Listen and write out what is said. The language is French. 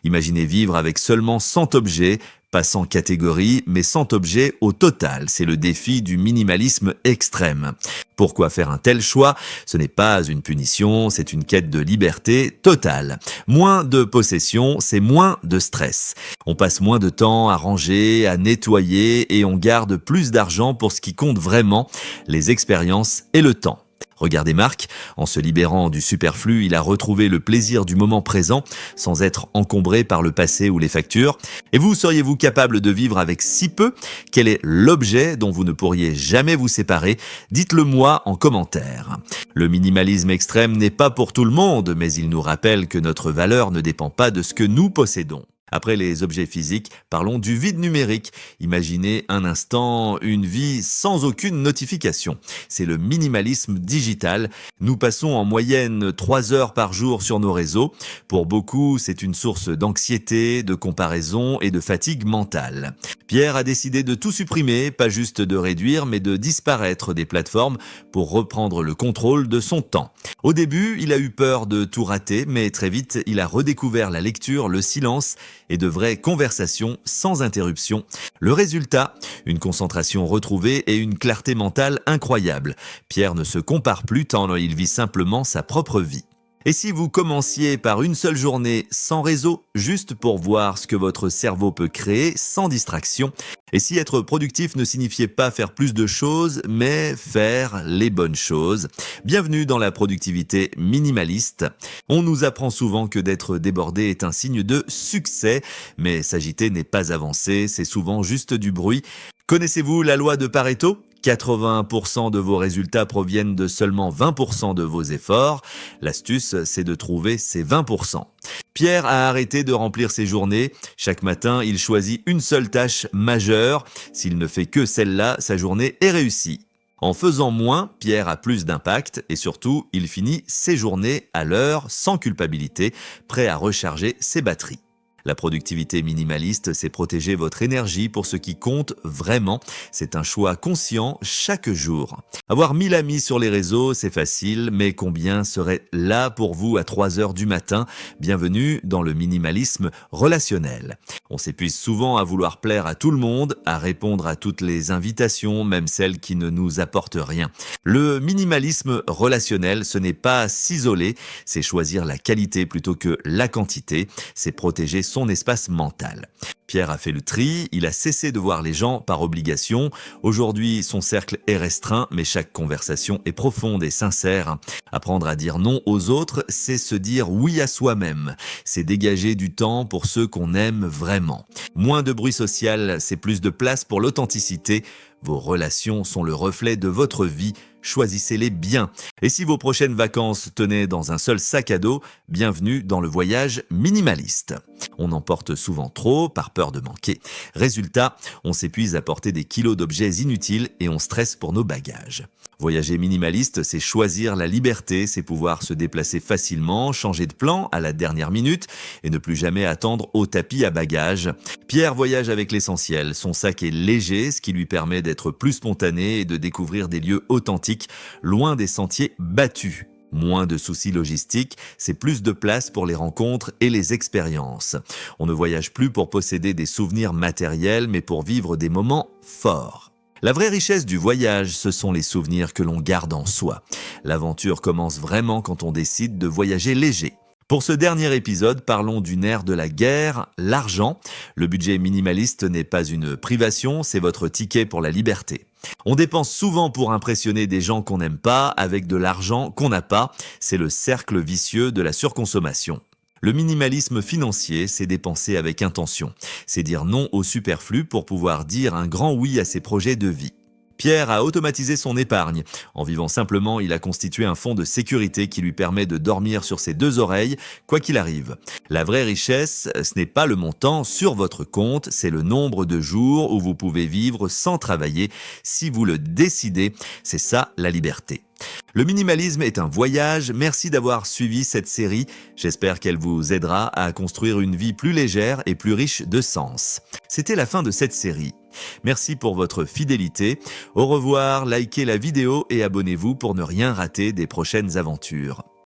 Imaginez vivre avec seulement 100 objets, pas 100 catégories, mais 100 objets au total. C'est le défi du minimalisme extrême. Pourquoi faire un tel choix? Ce n'est pas une punition, c'est une quête de liberté totale. Moins de possessions, c'est moins de stress. On passe moins de temps à ranger, à nettoyer et on garde plus d'argent pour ce qui compte vraiment, les expériences et le temps. Regardez Marc, en se libérant du superflu, il a retrouvé le plaisir du moment présent sans être encombré par le passé ou les factures. Et vous, seriez-vous capable de vivre avec si peu? Quel est l'objet dont vous ne pourriez jamais vous séparer? Dites-le moi en commentaire. Le minimalisme extrême n'est pas pour tout le monde, mais il nous rappelle que notre valeur ne dépend pas de ce que nous possédons. Après les objets physiques, parlons du vide numérique. Imaginez un instant une vie sans aucune notification. C'est le minimalisme digital. Nous passons en moyenne 3 heures par jour sur nos réseaux. Pour beaucoup, c'est une source d'anxiété, de comparaison et de fatigue mentale. Pierre a décidé de tout supprimer, pas juste de réduire, mais de disparaître des plateformes pour reprendre le contrôle de son temps. Au début, il a eu peur de tout rater, mais très vite, il a redécouvert la lecture, le silence et de vraies conversations sans interruption. Le résultat, une concentration retrouvée et une clarté mentale incroyable. Pierre ne se compare plus tant il vit simplement sa propre vie. Et si vous commenciez par une seule journée sans réseau, juste pour voir ce que votre cerveau peut créer sans distraction? Et si être productif ne signifiait pas faire plus de choses, mais faire les bonnes choses? Bienvenue dans la productivité minimaliste. On nous apprend souvent que d'être débordé est un signe de succès, mais s'agiter n'est pas avancer, c'est souvent juste du bruit. Connaissez-vous la loi de Pareto ? 80% de vos résultats proviennent de seulement 20% de vos efforts. L'astuce, c'est de trouver ces 20%. Pierre a arrêté de remplir ses journées. Chaque matin, il choisit une seule tâche majeure. S'il ne fait que celle-là, sa journée est réussie. En faisant moins, Pierre a plus d'impact et surtout, il finit ses journées à l'heure, sans culpabilité, prêt à recharger ses batteries. La productivité minimaliste, c'est protéger votre énergie pour ce qui compte vraiment. C'est un choix conscient chaque jour. Avoir 1000 amis sur les réseaux, c'est facile, mais combien seraient là pour vous à 3 heures du matin? Bienvenue dans le minimalisme relationnel. On s'épuise souvent à vouloir plaire à tout le monde, à répondre à toutes les invitations, même celles qui ne nous apportent rien. Le minimalisme relationnel, ce n'est pas s'isoler, c'est choisir la qualité plutôt que la quantité, c'est protéger son espace mental. Pierre a fait le tri, il a cessé de voir les gens par obligation. Aujourd'hui, son cercle est restreint, mais chaque conversation est profonde et sincère. Apprendre à dire non aux autres, c'est se dire oui à soi-même. C'est dégager du temps pour ceux qu'on aime vraiment. Moins de bruit social, c'est plus de place pour l'authenticité. Vos relations sont le reflet de votre vie. Choisissez-les bien. Et si vos prochaines vacances tenaient dans un seul sac à dos, bienvenue dans le voyage minimaliste. On en porte souvent trop, par peur de manquer. Résultat, on s'épuise à porter des kilos d'objets inutiles et on stresse pour nos bagages. Voyager minimaliste, c'est choisir la liberté, c'est pouvoir se déplacer facilement, changer de plan à la dernière minute et ne plus jamais attendre au tapis à bagages. Pierre voyage avec l'essentiel. Son sac est léger, ce qui lui permet d'être plus spontané et de découvrir des lieux authentiques, loin des sentiers battus. Moins de soucis logistiques, c'est plus de place pour les rencontres et les expériences. On ne voyage plus pour posséder des souvenirs matériels, mais pour vivre des moments forts. La vraie richesse du voyage, ce sont les souvenirs que l'on garde en soi. L'aventure commence vraiment quand on décide de voyager léger. Pour ce dernier épisode, parlons du nerf de la guerre, l'argent. Le budget minimaliste n'est pas une privation, c'est votre ticket pour la liberté. On dépense souvent pour impressionner des gens qu'on n'aime pas avec de l'argent qu'on n'a pas. C'est le cercle vicieux de la surconsommation. Le minimalisme financier, c'est dépenser avec intention. C'est dire non au superflu pour pouvoir dire un grand oui à ses projets de vie. Pierre a automatisé son épargne. En vivant simplement, il a constitué un fonds de sécurité qui lui permet de dormir sur ses deux oreilles, quoi qu'il arrive. La vraie richesse, ce n'est pas le montant sur votre compte, c'est le nombre de jours où vous pouvez vivre sans travailler. Si vous le décidez, c'est ça la liberté. Le minimalisme est un voyage. Merci d'avoir suivi cette série. J'espère qu'elle vous aidera à construire une vie plus légère et plus riche de sens. C'était la fin de cette série. Merci pour votre fidélité. Au revoir, likez la vidéo et abonnez-vous pour ne rien rater des prochaines aventures.